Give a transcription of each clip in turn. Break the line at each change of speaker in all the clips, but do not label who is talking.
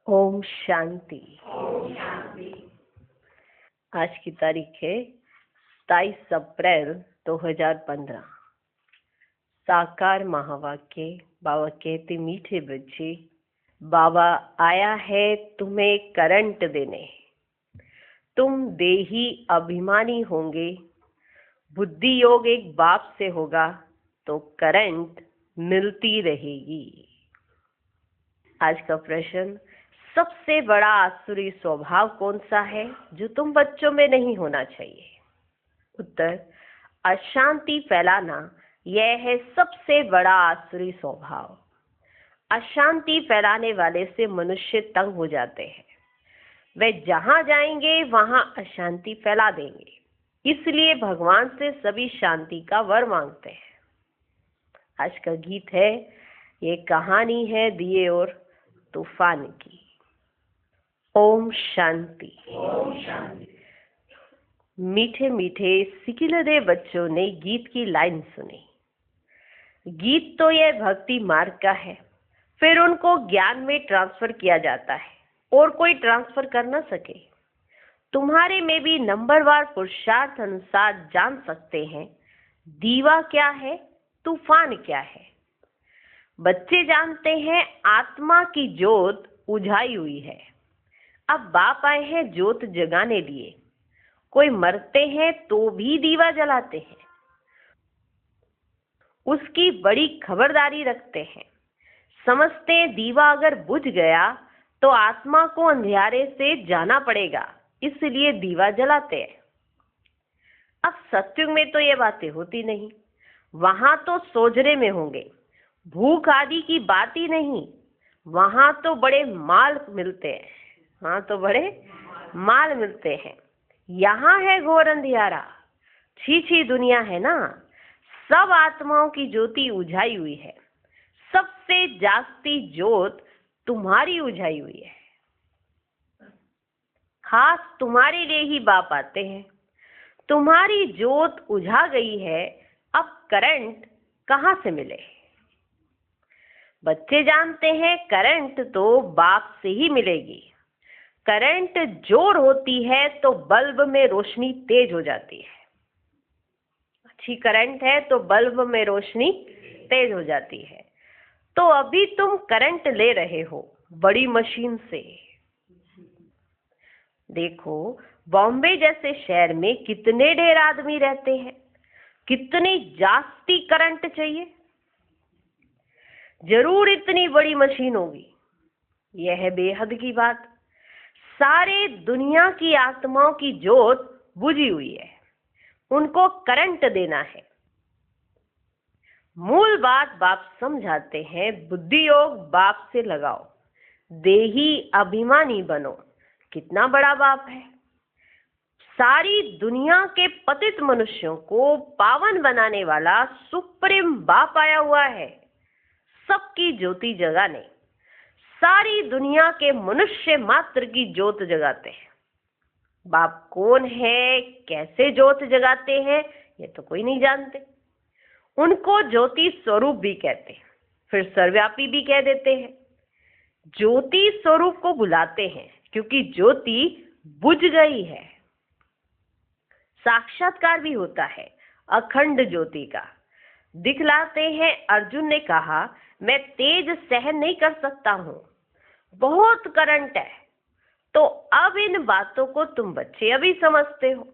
ओम शांति। आज की तारीख है 27 अप्रैल 2015। साकार महावाक्य। बाबा कहते, मीठे बच्चे, बाबा आया है तुम्हें करंट देने। तुम देही अभिमानी होंगे। बुद्धि योग एक बाप से होगा तो करंट मिलती रहेगी। आज का प्रश्न, सबसे बड़ा आसुरी स्वभाव कौन सा है जो तुम बच्चों में नहीं होना चाहिए? उत्तर, अशांति फैलाना। यह है सबसे बड़ा आसुरी स्वभाव। अशांति फैलाने वाले से मनुष्य तंग हो जाते हैं। वे जहां जाएंगे वहां अशांति फैला देंगे। इसलिए भगवान से सभी शांति का वर मांगते हैं। आज का गीत है, ये कहानी है दिए और तूफान की। ओम शांति। मीठे मीठे सिकिलदे बच्चों ने गीत की लाइन सुनी। गीत तो यह भक्ति मार्ग का है, फिर उनको ज्ञान में ट्रांसफर किया जाता है और कोई ट्रांसफर कर न सके। तुम्हारे में भी नंबरवार पुरुषार्थ अनुसार जान सकते हैं दीवा क्या है, तूफान क्या है। बच्चे जानते हैं आत्मा की जोत उझाई हुई है। अब बाप आए हैं जोत जगाने लिए। कोई मरते हैं तो भी दीवा जलाते हैं, उसकी बड़ी खबरदारी रखते हैं। समझते हैं दीवा अगर बुझ गया तो आत्मा को अंधियारे से जाना पड़ेगा, इसलिए दीवा जलाते हैं। अब सत्युग में तो ये बातें होती नहीं। वहां तो सोजरे में होंगे, भूख आदि की बात ही नहीं। वहां तो बड़े माल मिलते हैं। हाँ, तो बड़े माल मिलते हैं। यहाँ है घोर अंधियारा, छी दुनिया है ना। सब आत्माओं की ज्योति उझाई हुई है। सबसे जास्ती जोत तुम्हारी उझाई हुई है। खास तुम्हारे लिए ही बाप आते हैं। तुम्हारी जोत उझा गई है, अब करंट कहाँ से मिले? बच्चे जानते हैं करंट तो बाप से ही मिलेगी। करंट जोर होती है तो बल्ब में रोशनी तेज हो जाती है। अच्छी करंट है तो बल्ब में रोशनी तेज हो जाती है। तो अभी तुम करंट ले रहे हो बड़ी मशीन से। देखो, बॉम्बे जैसे शहर में कितने ढेर आदमी रहते हैं, कितनी जास्ती करंट चाहिए। जरूर इतनी बड़ी मशीन होगी। यह है बेहद की बात। सारे दुनिया की आत्माओं की जोत बुझी हुई है, उनको करंट देना है। मूल बात बाप समझाते हैं, बुद्धि योग बाप से लगाओ, देही अभिमानी बनो। कितना बड़ा बाप है। सारी दुनिया के पतित मनुष्यों को पावन बनाने वाला सुप्रीम बाप आया हुआ है, सबकी ज्योति जगाने। सारी दुनिया के मनुष्य मात्र की ज्योत जगाते हैं। बाप कौन है, कैसे ज्योत जगाते हैं, ये तो कोई नहीं जानते। उनको ज्योति स्वरूप भी कहते हैं, फिर सर्वव्यापी भी कह देते हैं। ज्योति स्वरूप को बुलाते हैं क्योंकि ज्योति बुझ गई है। साक्षात्कार भी होता है अखंड ज्योति का। दिखलाते हैं। अर्जुन ने कहा, मैं तेज सहन नहीं कर सकता हूं, बहुत करंट है। तो अब इन बातों को तुम बच्चे अभी समझते हो।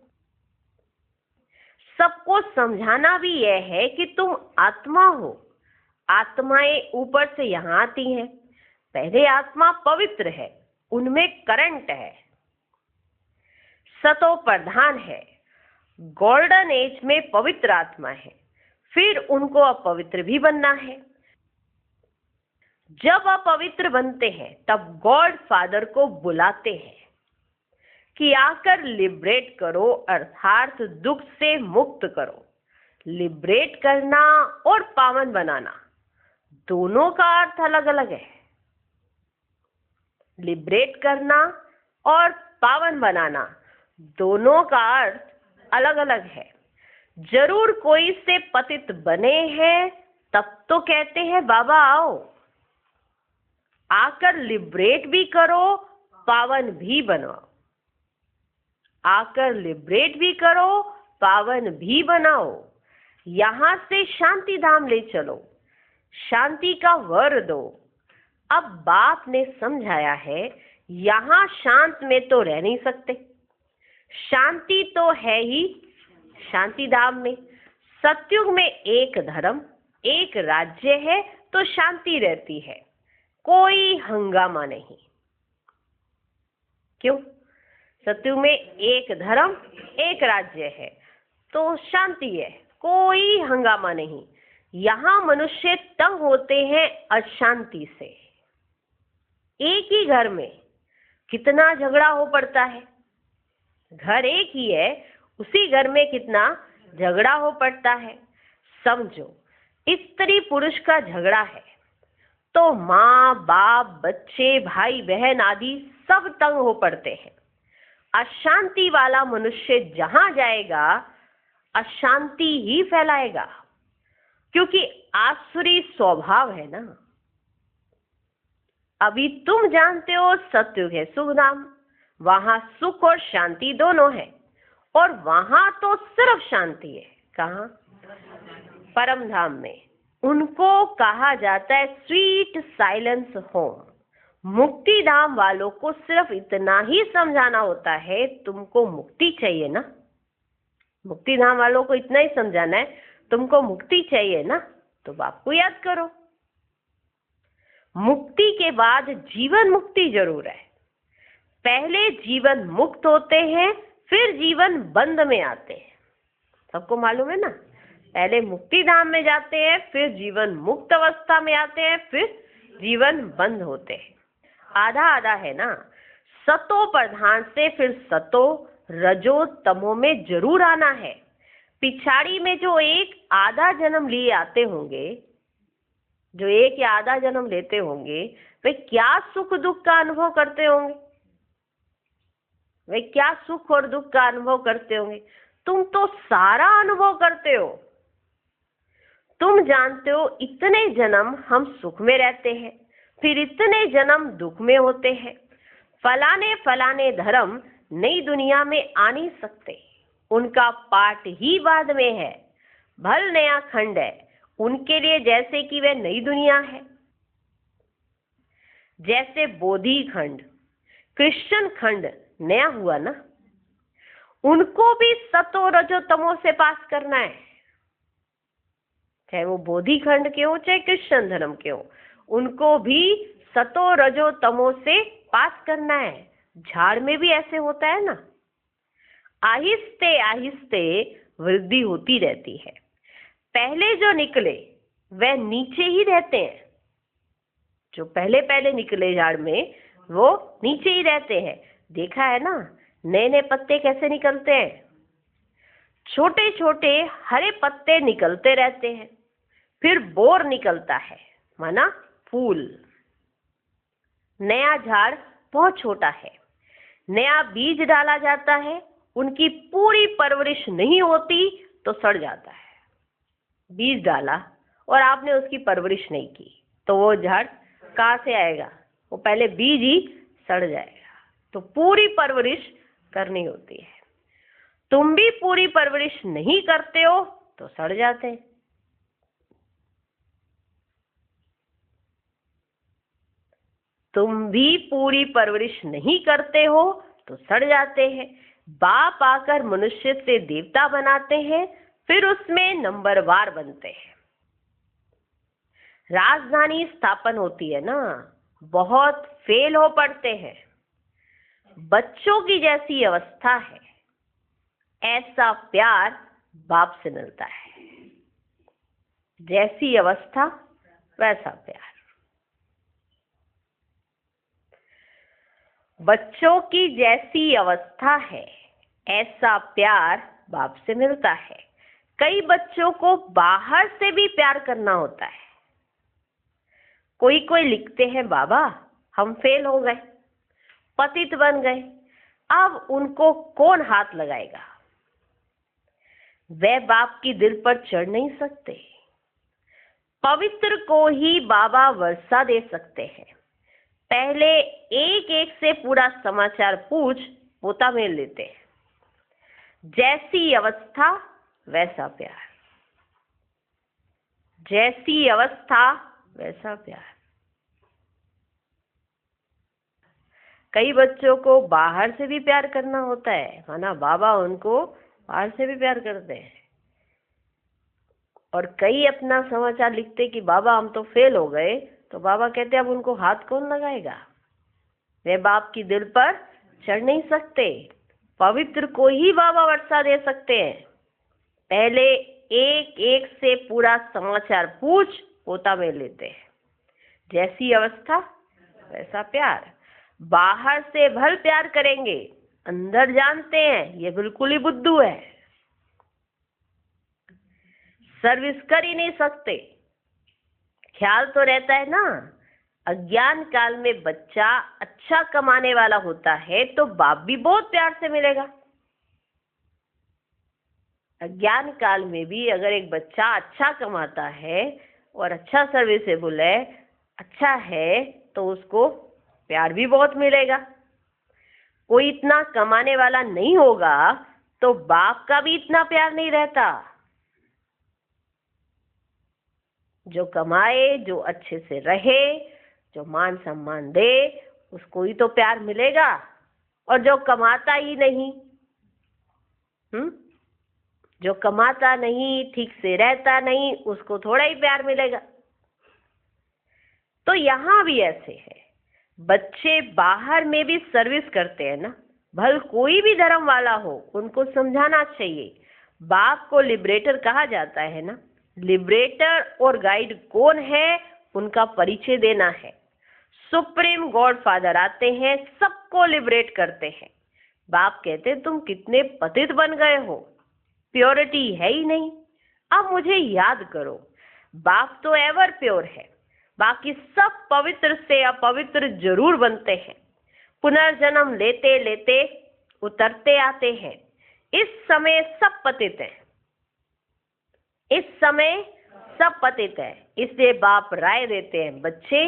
सबको समझाना भी यह है कि तुम आत्मा हो। आत्माएं ऊपर से यहां आती हैं। पहले आत्मा पवित्र है, उनमें करंट है, सतो प्रधान है। गोल्डन एज में पवित्र आत्मा है, फिर उनको अपवित्र भी बनना है। जब अपवित्र बनते हैं तब गॉड फादर को बुलाते हैं कि आकर लिबरेट करो, अर्थात दुख से मुक्त करो। लिबरेट करना और पावन बनाना दोनों का अर्थ अलग अलग है। लिबरेट करना और पावन बनाना दोनों का अर्थ अलग अलग है। जरूर कोई से पतित बने हैं तब तो कहते हैं बाबा आओ। आकर लिबरेट भी करो, पावन भी बनाओ। आकर लिबरेट भी करो, पावन भी बनाओ। यहां से शांति धाम ले चलो, शांति का वर दो। अब बाप ने समझाया है, यहां शांत में तो रह नहीं सकते, शांति तो है ही शांति धाम में। सतयुग में एक धर्म, एक राज्य है, तो शांति रहती है, कोई हंगामा नहीं। क्यों? सतयुग में एक धर्म, एक राज्य है, तो शांति है, कोई हंगामा नहीं। यहां मनुष्य तंग होते हैं अशांति से। एक ही घर में कितना झगड़ा हो पड़ता है, घर एक ही है, उसी घर में कितना झगड़ा हो पड़ता है। समझो, स्त्री पुरुष का झगड़ा है तो माँ बाप, बच्चे, भाई बहन आदि सब तंग हो पड़ते हैं। अशांति वाला मनुष्य जहां जाएगा अशांति ही फैलाएगा, क्योंकि आसुरी स्वभाव है ना। अभी तुम जानते हो सतयुग है सुखधाम, वहां सुख और शांति दोनों है, और वहां तो सिर्फ शांति है। कहाँ? परम धाम में। उनको कहा जाता है स्वीट साइलेंस होम। मुक्ति धाम वालों को सिर्फ इतना ही समझाना होता है, तुमको मुक्ति चाहिए ना। मुक्ति धाम वालों को इतना ही समझाना है, तुमको मुक्ति चाहिए ना, तो बाप को याद करो। मुक्ति के बाद जीवन मुक्ति जरूर है। पहले जीवन मुक्त होते हैं, फिर जीवन बंद में आते हैं। सबको मालूम है ना, पहले मुक्ति धाम में जाते हैं, फिर जीवन मुक्त अवस्था में आते हैं, फिर जीवन बंद होते हैं। आधा आधा है ना। सतो प्रधान से फिर सतो रजो तमो में जरूर आना है। पिछाड़ी में जो एक आधा जन्म लिए आते होंगे, जो एक या आधा जन्म लेते होंगे, वे क्या सुख दुख का अनुभव करते होंगे, वे क्या सुख और दुख का अनुभव करते होंगे। तुम तो सारा अनुभव करते हो। तुम जानते हो इतने जन्म हम सुख में रहते हैं, फिर इतने जन्म दुख में होते हैं। फलाने फलाने धर्म नई दुनिया में आ नहीं सकते, उनका पाठ ही बाद में है। भल नया खंड है उनके लिए, जैसे कि वह नई दुनिया है। जैसे बोधि खंड, कृष्ण खंड नया हुआ ना, उनको भी सतो रजो तमो से पास करना है। चाहे वो बोधि खंड के हो, चाहे कृष्ण धर्म के हो, उनको भी सतो रजो तमो से पास करना है। झाड़ में भी ऐसे होता है ना, आहिस्ते आहिस्ते वृद्धि होती रहती है। पहले जो निकले वह नीचे ही रहते हैं, जो पहले पहले निकले झाड़ में वो नीचे ही रहते हैं। देखा है ना, नए नए पत्ते कैसे निकलते हैं, छोटे छोटे हरे पत्ते निकलते रहते हैं। फिर बोर निकलता है, माना फूल। नया झाड़ बहुत छोटा है, नया बीज डाला जाता है, उनकी पूरी परवरिश नहीं होती तो सड़ जाता है। बीज डाला और आपने उसकी परवरिश नहीं की तो वो झाड़ कहाँ से आएगा, वो पहले बीज ही सड़ जाएगा। तो पूरी परवरिश करनी होती है। तुम भी पूरी परवरिश नहीं करते हो तो सड़ जाते हैं। तुम भी पूरी परवरिश नहीं करते हो तो सड़ जाते हैं। बाप आकर मनुष्य से देवता बनाते हैं, फिर उसमें नंबरवार बनते हैं। राजधानी स्थापन होती है ना, बहुत फेल हो पड़ते हैं। बच्चों की जैसी अवस्था है, ऐसा प्यार बाप से मिलता है। जैसी अवस्था वैसा प्यार। बच्चों की जैसी अवस्था है, ऐसा प्यार बाप से मिलता है। कई बच्चों को बाहर से भी प्यार करना होता है। कोई कोई लिखते हैं, बाबा हम फेल हो गए, पतित बन गए, अब उनको कौन हाथ लगाएगा। वे बाप की दिल पर चढ़ नहीं सकते। पवित्र को ही बाबा वर्षा दे सकते हैं। पहले एक एक से पूरा समाचार पूछ पोता में लेते हैं। जैसी अवस्था वैसा प्यार, जैसी अवस्था वैसा प्यार। कई बच्चों को बाहर से भी प्यार करना होता है, माना बाबा उनको बाहर से भी प्यार करते हैं। और कई अपना समाचार लिखते कि बाबा हम तो फेल हो गए, तो बाबा कहते अब उनको हाथ कौन लगाएगा, वे बाप की दिल पर चढ़ नहीं सकते। पवित्र को ही बाबा वर्षा दे सकते हैं। पहले एक एक से पूरा समाचार पूछ पोता में लेते हैं। जैसी अवस्था वैसा प्यार। बाहर से भल प्यार करेंगे, अंदर जानते हैं ये बिल्कुल ही बुद्धू है, सर्विस कर ही नहीं सकते। ख्याल तो रहता है ना, अज्ञान काल में बच्चा अच्छा कमाने वाला होता है तो बाप भी बहुत प्यार से मिलेगा। अज्ञान काल में भी अगर एक बच्चा अच्छा कमाता है और अच्छा सर्विसेबल है, अच्छा है, तो उसको प्यार भी बहुत मिलेगा। कोई इतना कमाने वाला नहीं होगा तो बाप का भी इतना प्यार नहीं रहता। जो कमाए, जो अच्छे से रहे, जो मान सम्मान दे, उसको ही तो प्यार मिलेगा। और जो कमाता ही नहीं, जो कमाता नहीं, ठीक से रहता नहीं, उसको थोड़ा ही प्यार मिलेगा। तो यहाँ भी ऐसे है, बच्चे बाहर में भी सर्विस करते हैं ना, भल कोई भी धर्म वाला हो, उनको समझाना चाहिए। बाप को लिबरेटर कहा जाता है ना, लिबरेटर और गाइड कौन है उनका परिचय देना है। सुप्रीम गॉड फादर आते हैं, सबको लिबरेट करते हैं। बाप कहते तुम कितने पतित बन गए हो, प्योरिटी है ही नहीं, अब मुझे याद करो। बाप तो एवर प्योर है, बाकी सब पवित्र से अपवित्र जरूर बनते हैं। पुनर्जन्म लेते लेते उतरते आते हैं। इस समय सब पतित हैं, इस समय सब पतित है। इसलिए बाप राय देते हैं, बच्चे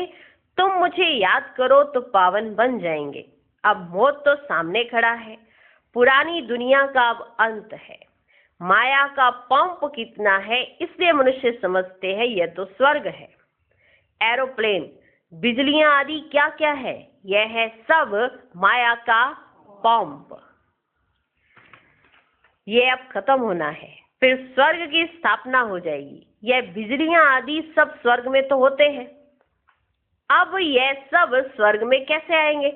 तुम मुझे याद करो तो पावन बन जाएंगे। अब मौत तो सामने खड़ा है, पुरानी दुनिया का अब अंत है। माया का पंप कितना है, इसलिए मनुष्य समझते हैं यह तो स्वर्ग है। एरोप्लेन, बिजलियां आदि क्या क्या है, यह है सब माया का पंप। ये अब खत्म होना है, फिर स्वर्ग की स्थापना हो जाएगी। यह बिजलियां आदि सब स्वर्ग में तो होते हैं, अब यह सब स्वर्ग में कैसे आएंगे?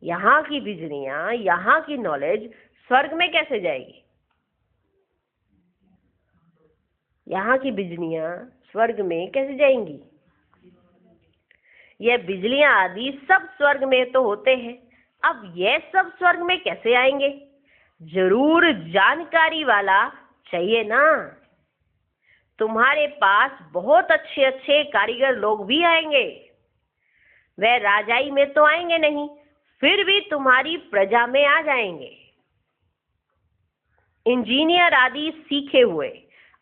यहाँ की बिजलियां, यहाँ की नॉलेज स्वर्ग में कैसे जाएगी? यहाँ की बिजलियां स्वर्ग में कैसे जाएंगी? यह बिजलियां आदि सब स्वर्ग में तो होते हैं, अब यह सब स्वर्ग में कैसे आएंगे? जरूर जानकारी वाला चाहिए ना। तुम्हारे पास बहुत अच्छे अच्छे कारीगर लोग भी आएंगे, वह राजाई में तो आएंगे नहीं, फिर भी तुम्हारी प्रजा में आ जाएंगे। इंजीनियर आदि सीखे हुए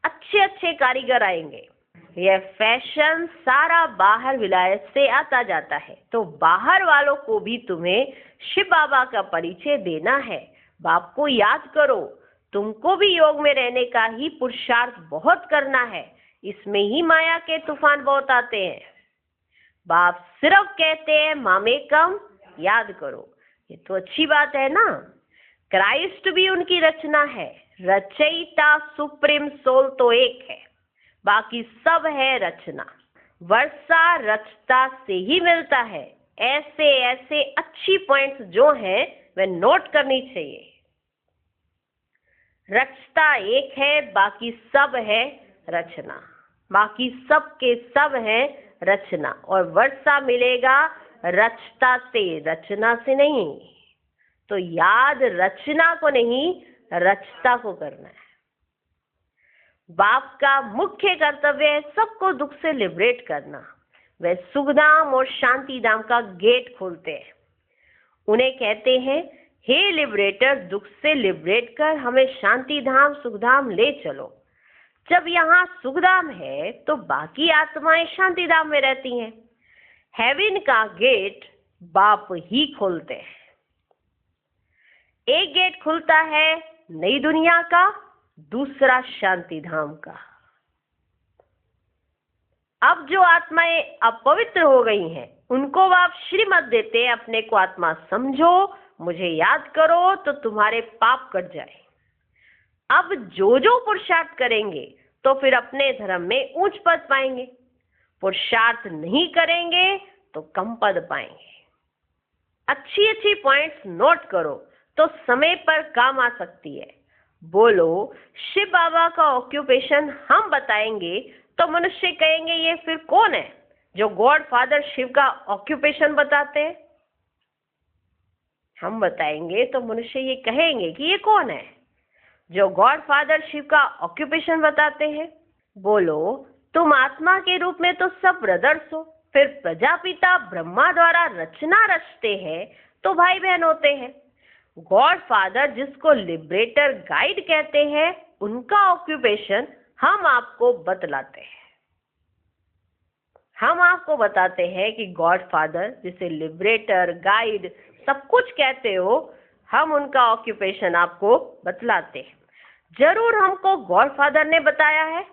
अच्छे अच्छे कारीगर आएंगे। यह फैशन सारा बाहर विलायत से आता जाता है, तो बाहर वालों को भी तुम्हें शिव बाबा का परिचय देना है। बाप को याद करो, तुमको भी योग में रहने का ही पुरुषार्थ बहुत करना है, इसमें ही माया के तूफान बहुत आते हैं। बाप सिर्फ कहते हैं मामेकम याद करो, ये तो अच्छी बात है ना। क्राइस्ट भी उनकी रचना है, रचयिता सुप्रीम सोल तो एक है, बाकी सब है रचना। वर्षा रचता से ही मिलता है। ऐसे ऐसे अच्छी पॉइंट्स जो हैं वह नोट करनी चाहिए। रचता एक है, बाकी सब है रचना, बाकी सब के सब है रचना। और वर्षा मिलेगा रचता से, रचना से नहीं। तो याद रचना को नहीं, रचता को करना है। बाप का मुख्य कर्तव्य है सबको दुख से लिबरेट करना। वे सुखधाम और शांति धाम का गेट खोलते हैं। उन्हें कहते हैं, हे लिबरेटर, दुख से लिबरेट कर हमें शांति धाम सुखधाम ले चलो। जब यहाँ सुखधाम है तो बाकी आत्माएं शांति धाम में रहती हैं। हेवन का गेट बाप ही खोलते हैं। एक गेट खुलता है नई दुनिया का, दूसरा शांति धाम का। अब जो आत्माएं अपवित्र हो गई हैं, उनको आप श्रीमत देते हैं, अपने को आत्मा समझो, मुझे याद करो तो तुम्हारे पाप कट जाए। अब जो जो पुरुषार्थ करेंगे तो फिर अपने धर्म में उच्च पद पाएंगे, पुरुषार्थ नहीं करेंगे तो कम पद पाएंगे। अच्छी अच्छी पॉइंट्स नोट करो तो समय पर काम आ सकती है। बोलो शिव बाबा का ऑक्यूपेशन हम बताएंगे तो मनुष्य कहेंगे ये फिर कौन है जो गॉड फादर शिव का ऑक्यूपेशन बताते हैं। हम बताएंगे तो मनुष्य ये कहेंगे कि ये कौन है जो गॉड फादर शिव का ऑक्यूपेशन बताते हैं। बोलो तुम आत्मा के रूप में तो सब ब्रदर्स हो, फिर प्रजापिता ब्रह्मा द्वारा रचना रचते हैं तो भाई बहन होते हैं। गॉड फादर जिसको लिबरेटर गाइड कहते हैं, उनका ऑक्यूपेशन हम आपको बतलाते हैं। हम आपको बताते हैं कि गॉड फादर जिसे लिबरेटर गाइड सब कुछ कहते हो, हम उनका ऑक्यूपेशन आपको बतलाते हैं। जरूर हमको गॉड फादर ने बताया है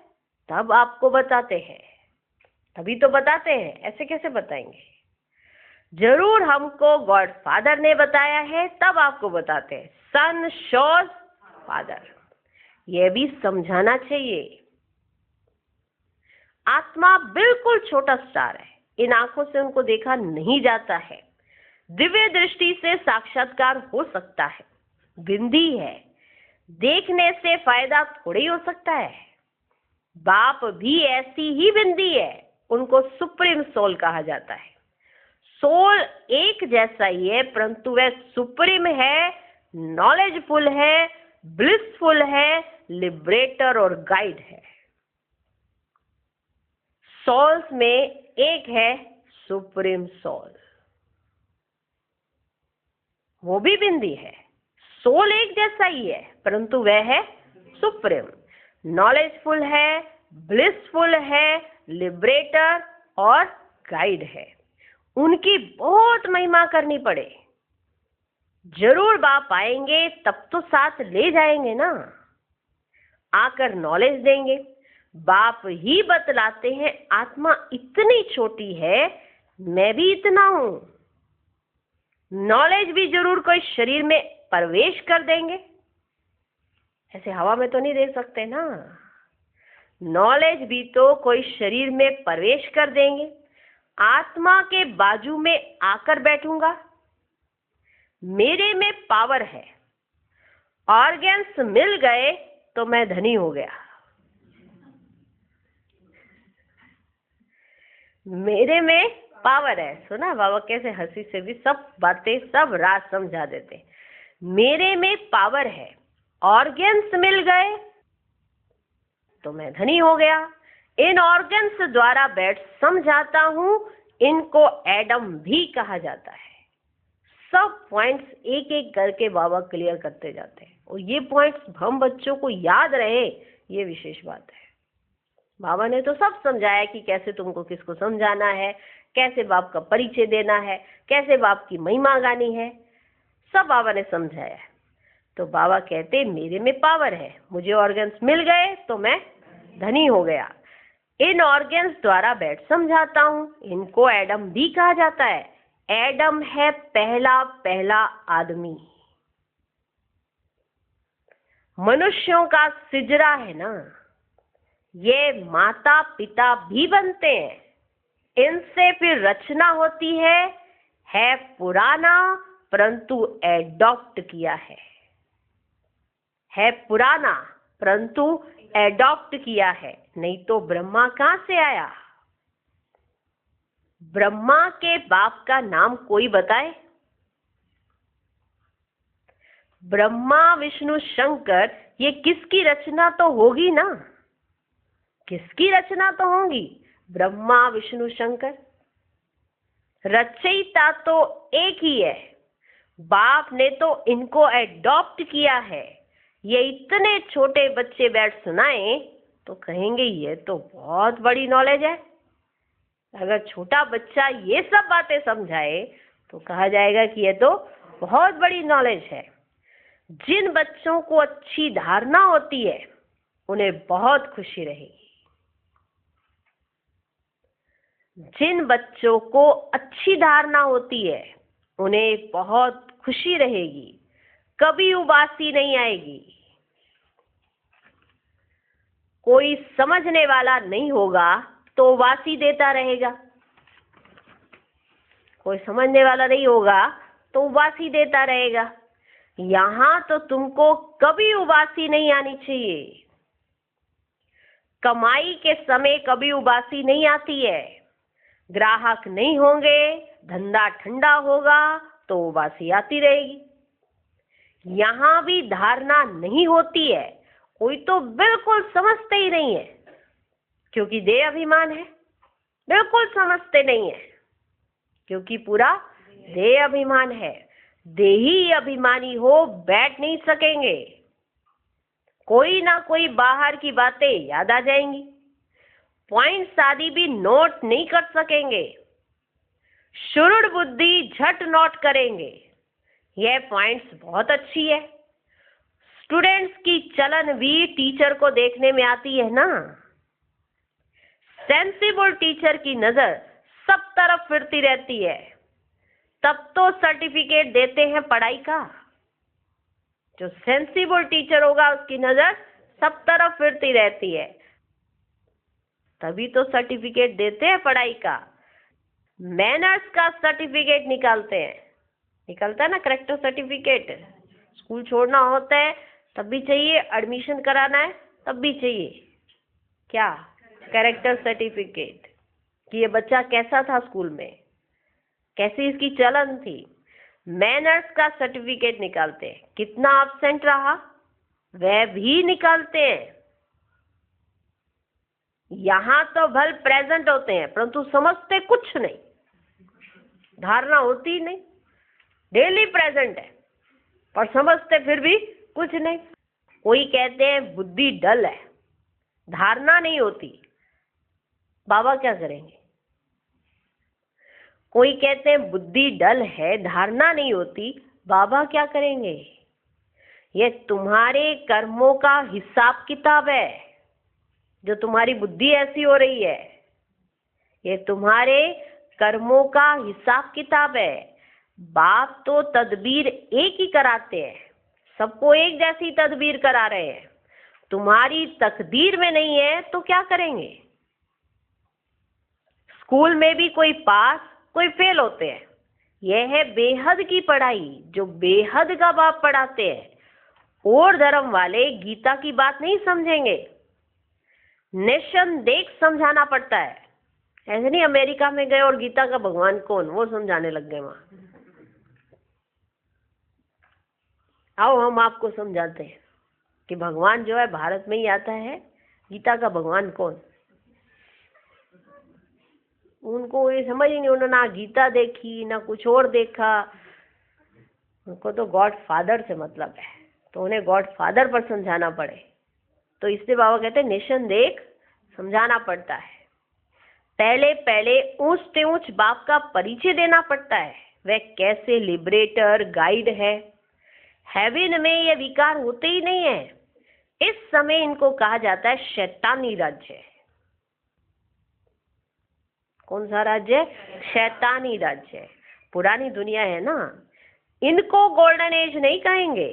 तब आपको बताते हैं, तभी तो बताते हैं, ऐसे कैसे बताएंगे। जरूर हमको गॉड फादर ने बताया है तब आपको बताते हैं। सन शोज फादर, यह भी समझाना चाहिए। आत्मा बिल्कुल छोटा स्टार है, इन आंखों से उनको देखा नहीं जाता है। दिव्य दृष्टि से साक्षात्कार हो सकता है, बिंदी है, देखने से फायदा थोड़ी ही हो सकता है। बाप भी ऐसी ही बिंदी है, उनको सुप्रीम सोल कहा जाता है। सोल एक जैसा ही है, परंतु वह सुप्रीम है, नॉलेजफुल है, ब्लिसफुल है, लिबरेटर और गाइड है। सोल्स में एक है सुप्रीम सोल, वो भी बिंदी है। सोल एक जैसा ही है, परंतु वह है सुप्रीम, नॉलेजफुल है, ब्लिसफुल है, लिबरेटर और गाइड है। उनकी बहुत महिमा करनी पड़े। जरूर बाप आएंगे तब तो साथ ले जाएंगे ना, आकर नॉलेज देंगे। बाप ही बतलाते हैं आत्मा इतनी छोटी है, मैं भी इतना हूं। नॉलेज भी जरूर कोई शरीर में प्रवेश कर देंगे, ऐसे हवा में तो नहीं दे सकते ना। नॉलेज भी तो कोई शरीर में प्रवेश कर देंगे। आत्मा के बाजू में आकर बैठूंगा। मेरे में पावर है, ऑर्गन्स मिल गए तो मैं धनी हो गया। मेरे में पावर है। सुना बाबा कैसे हंसी से भी सब बातें सब राज समझा देते। मेरे में पावर है, ऑर्गन्स मिल गए तो मैं धनी हो गया। इन ऑर्गन्स द्वारा बैठ समझाता हूं, इनको एडम भी कहा जाता है। सब पॉइंट्स एक एक करके बाबा क्लियर करते जाते हैं और ये पॉइंट्स हम बच्चों को याद रहे, ये विशेष बात है। बाबा ने तो सब समझाया कि कैसे तुमको किसको समझाना है, कैसे बाप का परिचय देना है, कैसे बाप की महिमा गानी है, सब बाबा ने समझाया है। तो बाबा कहते मेरे में पावर है, मुझे ऑर्गन्स मिल गए तो मैं धनी हो गया। इन ऑर्गन्स द्वारा बैठ समझाता हूं, इनको एडम भी कहा जाता है। एडम है पहला पहला आदमी। मनुष्यों का सिजरा है ना, ये माता पिता भी बनते हैं, इनसे फिर रचना होती है पुराना परंतु एडॉप्ट किया है पुराना परंतु एडॉप्ट किया है। नहीं तो ब्रह्मा कहां से आया? ब्रह्मा के बाप का नाम कोई बताए? ब्रह्मा विष्णु शंकर, ये किसकी रचना तो होगी ना, किसकी रचना तो होगी? ब्रह्मा विष्णु शंकर। रचयिता तो एक ही है, बाप ने तो इनको एडॉप्ट किया है। ये इतने छोटे बच्चे बैठ सुनाए तो कहेंगे ये तो बहुत बड़ी नॉलेज है। अगर छोटा बच्चा ये सब बातें समझाए तो कहा जाएगा कि ये तो बहुत बड़ी नॉलेज है। जिन बच्चों को अच्छी धारणा होती है उन्हें बहुत खुशी रहेगी। जिन बच्चों को अच्छी धारणा होती है उन्हें बहुत खुशी रहेगी, कभी उबासी नहीं आएगी। कोई समझने वाला नहीं होगा तो उबासी देता रहेगा। कोई समझने वाला नहीं होगा तो उबासी देता रहेगा। यहां तो तुमको कभी उबासी नहीं आनी चाहिए। कमाई के समय कभी उबासी नहीं आती है। ग्राहक नहीं होंगे, धंधा ठंडा होगा तो उबासी आती रहेगी। यहां भी धारणा नहीं होती है। कोई तो बिल्कुल समझते ही नहीं है, क्योंकि देह अभिमान है। बिल्कुल समझते नहीं है क्योंकि पूरा देह अभिमान है। देही अभिमानी हो बैठ नहीं सकेंगे। कोई ना कोई बाहर की बातें याद आ जाएंगी। पॉइंट्स आदि भी नोट नहीं कर सकेंगे। शुरुड़ बुद्धि झट नोट करेंगे। यह पॉइंट्स बहुत अच्छी है। स्टूडेंट्स की चलन भी टीचर को देखने में आती है ना। सेंसिबल टीचर की नजर सब तरफ फिरती रहती है, तब तो सर्टिफिकेट देते हैं पढ़ाई का। जो सेंसिबल टीचर होगा उसकी नजर सब तरफ फिरती रहती है, तभी तो सर्टिफिकेट देते हैं पढ़ाई का। मैनर्स का सर्टिफिकेट निकालते हैं, निकलता है ना करेक्टर सर्टिफिकेट। स्कूल छोड़ना होता है तब भी चाहिए, एडमिशन कराना है तब भी चाहिए क्या, कैरेक्टर सर्टिफिकेट कि ये बच्चा कैसा था स्कूल में, कैसी इसकी चलन थी। मैनर्स का सर्टिफिकेट निकालते हैं, कितना एब्सेंट रहा वह भी निकालते हैं। यहां तो भल प्रेजेंट होते हैं परंतु समझते कुछ नहीं, धारणा होती नहीं। डेली प्रेजेंट है पर समझते फिर भी कुछ नहीं। कोई कहते हैं बुद्धि डल है, धारणा नहीं होती, बाबा क्या करेंगे। कोई कहते हैं बुद्धि डल है, धारणा नहीं होती, बाबा क्या करेंगे। ये तुम्हारे कर्मों का हिसाब किताब है जो तुम्हारी बुद्धि ऐसी हो रही है। ये तुम्हारे कर्मों का हिसाब किताब है। बाप तो तदबीर एक ही कराते हैं, सबको एक जैसी तदबीर करा रहे हैं। तुम्हारी तकदीर में नहीं है तो क्या करेंगे। स्कूल में भी कोई पास कोई फेल होते हैं। यह है बेहद की पढ़ाई जो बेहद का बाप पढ़ाते हैं। और धर्म वाले गीता की बात नहीं समझेंगे, निसंदेह समझाना पड़ता है। ऐसे नहीं अमेरिका में गए और गीता का भगवान कौन वो समझाने लग गए वहां। आओ हम आपको समझाते हैं कि भगवान जो है भारत में ही आता है, गीता का भगवान कौन। उनको ये समझ ही नहीं, उन्होंने ना गीता देखी ना कुछ और देखा। उनको तो गॉड फादर से मतलब है, तो उन्हें गॉड फादर पर समझाना पड़े। तो इसलिए बाबा कहते हैं निसंदेह समझाना पड़ता है। पहले पहले ऊंच से ऊंच बाप का परिचय देना पड़ता है। वह कैसे लिबरेटर गाइड है। हेवन में ये विकार होते ही नहीं है। इस समय इनको कहा जाता है शैतानी राज्य। कौन सा राज्य है, शैतानी राज्य है। पुरानी दुनिया है ना, इनको गोल्डन एज नहीं कहेंगे।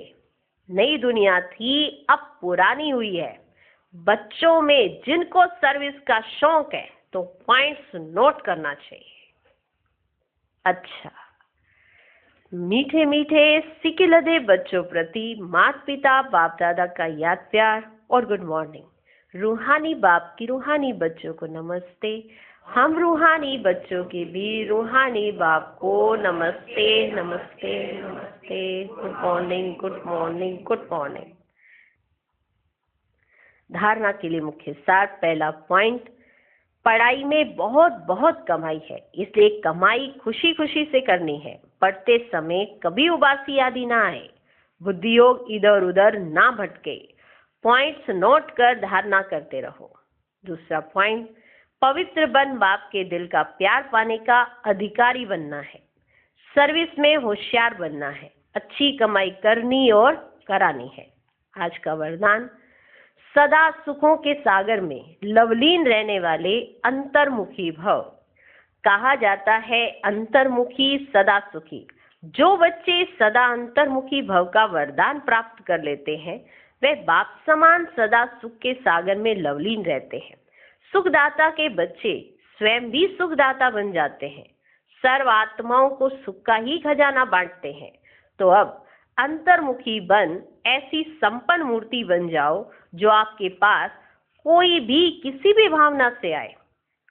नई दुनिया थी अब पुरानी हुई है। बच्चों में जिनको सर्विस का शौक है तो पॉइंट्स नोट करना चाहिए। अच्छा, मीठे मीठे सिकिलधे बच्चों प्रति माता पिता बाप दादा का याद प्यार और गुड मॉर्निंग। रूहानी बाप की रूहानी बच्चों को नमस्ते। हम रूहानी बच्चों की भी रूहानी बाप को नमस्ते नमस्ते नमस्ते। Good morning good morning good morning. धारणा के लिए मुख्य सार। पहला पॉइंट, पढ़ाई में बहुत बहुत कमाई है, इसलिए कमाई खुशी खुशी से करनी है। पढ़ते समय कभी उबासी आदि ना आए। बुद्धि योग इधर उधर ना भटके। पॉइंट्स नोट कर धारणा करते रहो। दूसरा पॉइंट, पवित्र बन बाप के दिल का प्यार पाने का अधिकारी बनना है। सर्विस में होशियार बनना है। अच्छी कमाई करनी और करानी है। आज का वरदान, सदा सुखों के सागर में लवलीन रहने वाले अंतर्मुखी भव। कहा जाता है अंतर्मुखी सदा सुखी। जो बच्चे सदा अंतर्मुखी भव का वरदान प्राप्त कर लेते हैं वे बाप समान सदा सुख के सागर में लवलीन रहते हैं। सुखदाता के बच्चे स्वयं भी सुखदाता बन जाते हैं। सर्व आत्माओं को सुख का ही खजाना बांटते हैं। तो अब अंतर्मुखी बन ऐसी संपन्न मूर्ति बन जाओ जो आपके पास कोई भी किसी भी भावना से आए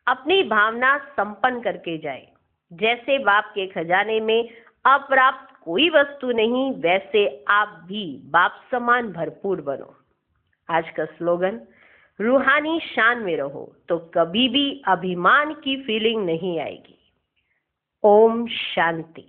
अपनी भावना संपन्न करके जाए। जैसे बाप के खजाने में अप्राप्त कोई वस्तु नहीं, वैसे आप भी बाप समान भरपूर बनो। आज का स्लोगन, रूहानी शान में रहो तो कभी भी अभिमान की फीलिंग नहीं आएगी। ओम शांति।